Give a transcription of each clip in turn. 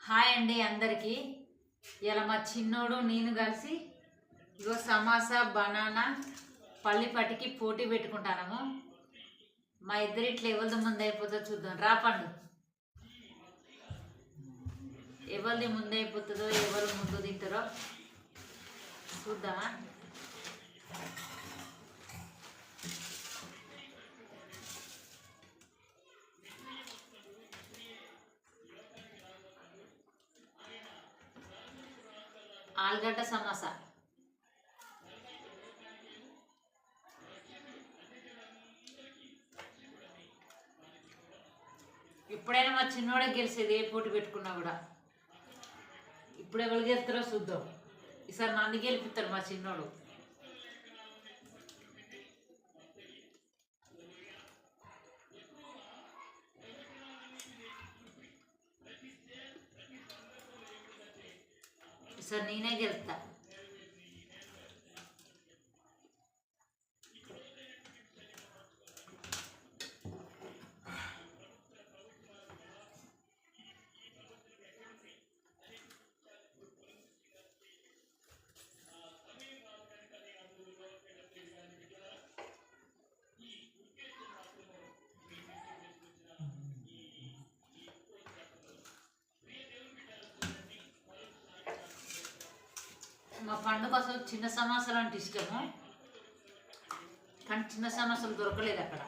Hi అండి అందరికీ. ఇలా మా చిన్నోడు నేను కలిసి ఇగో సమోసా బనానా పల్లిపట్టికి పోటీ పెట్టుకుంటాము. మా ఇద్దరిట్లో ఎవరిది ముందు అయిపోతుందో చూద్దాం. రా పండు, ఎవరిది ముందు అయిపోతుందో ఎవరు ముందు తింటారో చూద్దామా. ఆలుగడ్డ సమోసా. ఇప్పుడైనా మా చిన్నోడే గెలిచేది, ఏ పోటీ పెట్టుకున్నా కూడా. ఇప్పుడు ఎవరు గెలుస్తారో చూద్దాం. ఈసారి నన్ను గెలిపిస్తారు మా చిన్నోడు. ఈసారి నేనే గెలుస్తా. మా పండుగ అసలు చిన్న సమోసాలు అంటే ఇష్టము, కానీ చిన్న సమోసాలు దొరకలేదు అక్కడ.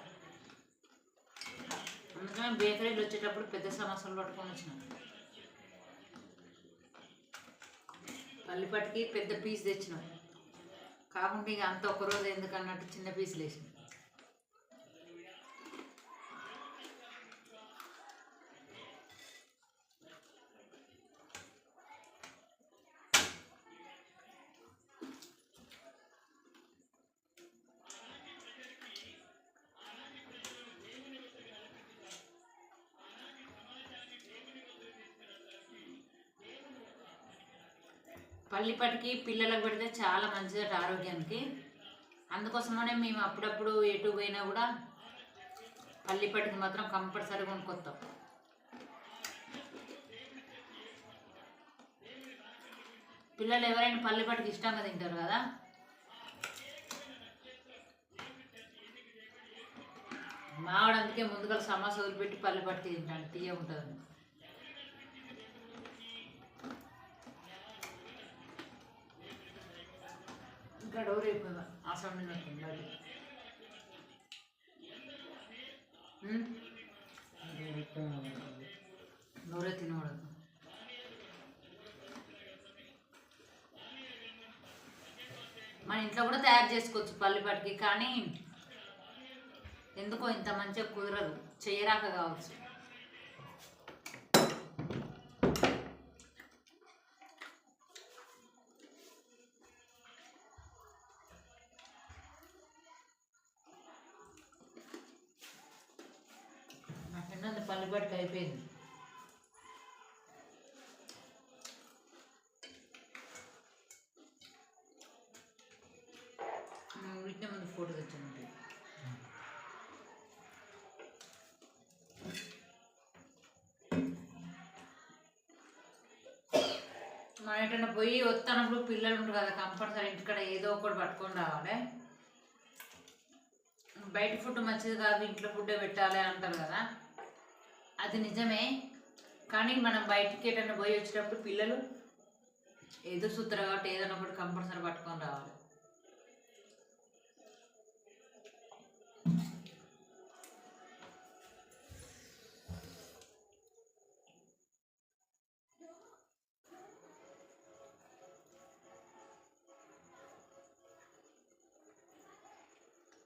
అందుకని బేకరీలు వచ్చేటప్పుడు పెద్ద సమోసాలు పట్టుకొని వచ్చినాం. పల్లిపట్టికి పెద్ద పీస్ తెచ్చినాం, కాకుండా ఇక అంత ఒకరోజు ఎందుకన్నట్టు చిన్న పీసులు వేసినాం. పల్లిపట్టికి పిల్లలకు పెడితే చాలా మంచిదట ఆరోగ్యానికి. అందుకోసమనే మేము అప్పుడప్పుడు ఎటు పోయినా కూడా పల్లిపట్టికి మాత్రం కంపల్సరీ కొనుక్కొస్తాం. పిల్లలు ఎవరైనా పల్లిపట్టికి ఇష్టంగా తింటారు కదా. మావాడు అందుకే ముందుగా సమోసా వదిలిపెట్టి పల్లిపట్టి తింటాను, తీయ ఉంటుంది. ఇంకా డోర్ అయిపోయిందా ఆ సమయంలో డోరే తినకూడదు. మన ఇంట్లో కూడా తయారు చేసుకోవచ్చు పల్లిపట్టికి, కానీ ఎందుకో ఇంత మంచిగా కుదరదు, చేయరాక కావచ్చు. నాకెన్నది పల్లిపట్టికి అయిపోయింది. వీటిని ముందు ఫోటో తెచ్చానండి. మనం ఎటన్నా పోయి వస్తున్నప్పుడు పిల్లలు ఉంటారు కదా, కంపల్సరీ ఇంటికాడ ఏదో ఒకటి పట్టుకొని రావాలి. బయట ఫుడ్ మంచిది కాదు, ఇంట్లో ఫుడ్డే పెట్టాలి అంటారు కదా, అది నిజమే. కానీ మనం బయటికి ఎటన్నా పోయి వచ్చేటప్పుడు పిల్లలు ఎదురు చూస్తారు కాబట్టి ఏదైనా ఒకటి కంపల్సరీ పట్టుకొని రావాలి.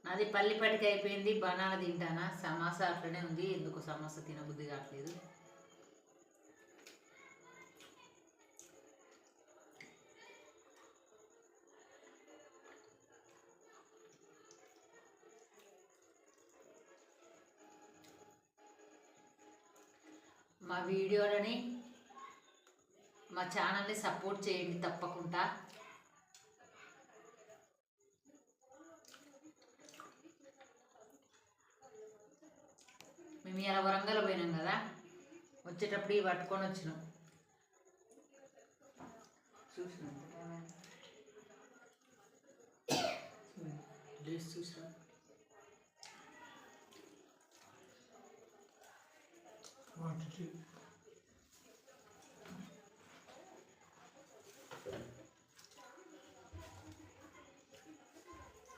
నాది పల్లిపట్టికి అయిపోయింది. బనానా తింటానా, సమోసా అట్లనే ఉంది. ఎందుకు సమోసా తినబుద్ధి కావట్లేదు. మా వీడియోలని మా ఛానల్ని సపోర్ట్ చేయండి తప్పకుండా. మేము ఇలా వరంగల్ పోయినాం కదా, వచ్చేటప్పుడు ఇవి పట్టుకొని వచ్చినాం. చూసిన డేస్ చూసా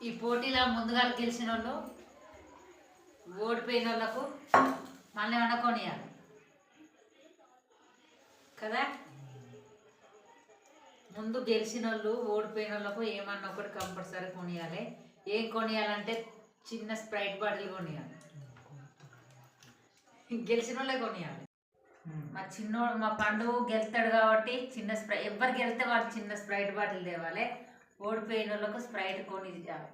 ఈ పోటీలో ముందుగా గెలిచిన వాళ్ళు ఓడిపోయిన వాళ్ళకు మళ్ళీ ఏమన్నా కొనియాలి కదా. ముందు గెలిచిన వాళ్ళు ఓడిపోయిన వాళ్ళకు ఏమన్నా ఒకటి కంపల్సరీ కొనియాలి. ఏం కొనియాలంటే చిన్న స్ప్రైట్ బాటిల్ కొనియాలి, గెలిచిన వాళ్ళే కొనియాలి. మా పండు గెలుతాడు కాబట్టి చిన్న స్ప్రైట్, ఎవరు గెలితే వాళ్ళు చిన్న స్ప్రైట్ బాటిల్ తేవాలి. ఓడిపోయిన వాళ్ళకు స్ప్రైట్ కొని ఇవ్వాలి.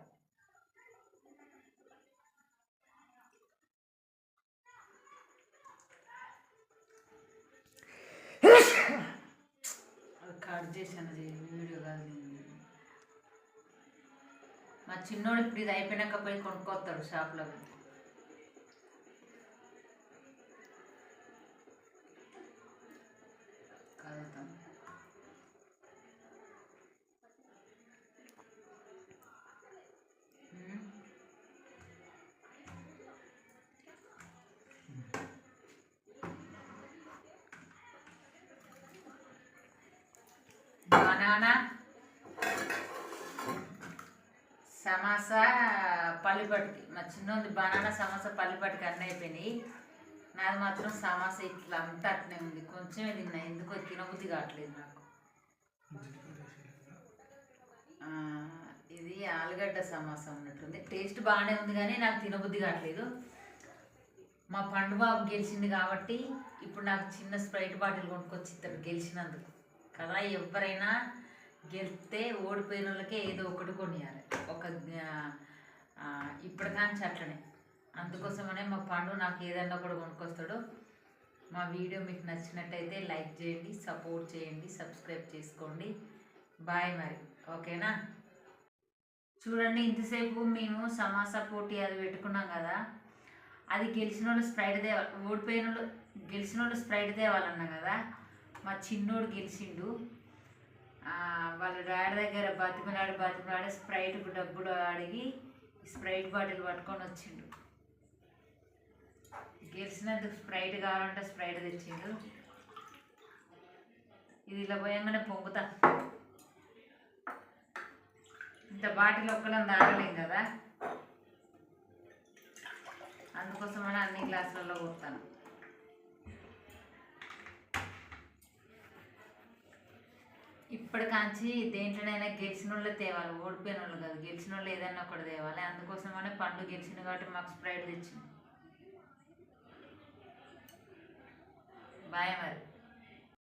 అది కట్ చేశాను వీడియో కాదు. మా చిన్నోడు ఇప్పుడు ఇది అయిపోయినాక పోయి కొనుక్కొస్తాడు షాప్లో. కలుగుతాం బనానా, సమోసా, పల్లిపట్టుకి. మా చిన్నది బనానా, సమోసా, పల్లిపట్టుకి అన్నీ అయిపోయినాయి. నాది మాత్రం సమోసా ఇట్లా అంతా అట్నే ఉంది. కొంచెమే తిన్నా, ఎందుకో తినబుద్ధి కావట్లేదు నాకు. ఇది ఆలుగడ్డ సమోసా ఉన్నట్టుంది. టేస్ట్ బాగానే ఉంది కానీ నాకు తినబుద్ధి కావట్లేదు. మా పండు బాబు గెలిచింది కాబట్టి ఇప్పుడు నాకు చిన్న స్ప్రైట్ బాటిల్ కొనుక్కొచ్చి ఇస్తాడు గెలిచినందుకు కదా. ఎవరైనా గెలిస్తే ఓడిపోయిన వాళ్ళకే ఏదో ఒకటి కొనియాలి. ఇప్పటికాంచి అట్లనే. అందుకోసమనే మా పండు నాకు ఏదన్నా ఒకటి కొనుక్కొస్తాడు. మా వీడియో మీకు నచ్చినట్టయితే లైక్ చేయండి, సపోర్ట్ చేయండి, సబ్స్క్రైబ్ చేసుకోండి. బాయ్ మరి, ఓకేనా. చూడండి, ఇంతసేపు మేము సమోసా పోటీ అది పెట్టుకున్నాం కదా. అది గెలిచిన వాళ్ళు స్ప్రైట్ తేవాలి, ఓడిపోయిన వాళ్ళు గెలిచిన వాళ్ళు స్ప్రైట్ తేవాలన్నా కదా. మా చిన్నోడు గెలిచిండు. వాళ్ళ డాడీ దగ్గర బతిమలాడి స్ప్రైట్కు డబ్బులు అడిగి స్ప్రైట్ బాటిల్ పట్టుకొని వచ్చిండు. గెలిచినందుకు స్ప్రైట్ కావాలంటే స్ప్రైట్ తెచ్చిండు. ఇది ఇలా పోయంగానే పొంగుతా. ఇంత బాటిల్ ఒక్కలం తాగలేం కదా, అందుకోసమని అన్ని గ్లాసులలో పోతాను. ఇప్పటికాంచి దేంట్లోనైనా గెలిచిన వాళ్ళే తేవాలి, ఓడిపోయిన వాళ్ళు కాదు. గెలిచిన వాళ్ళు ఏదైనా ఒకటి తేవాలి. అందుకోసమనే పండు గెలిచింది కాబట్టి మాకు స్ప్రైట్ తెచ్చింది. బాయ్ మరి.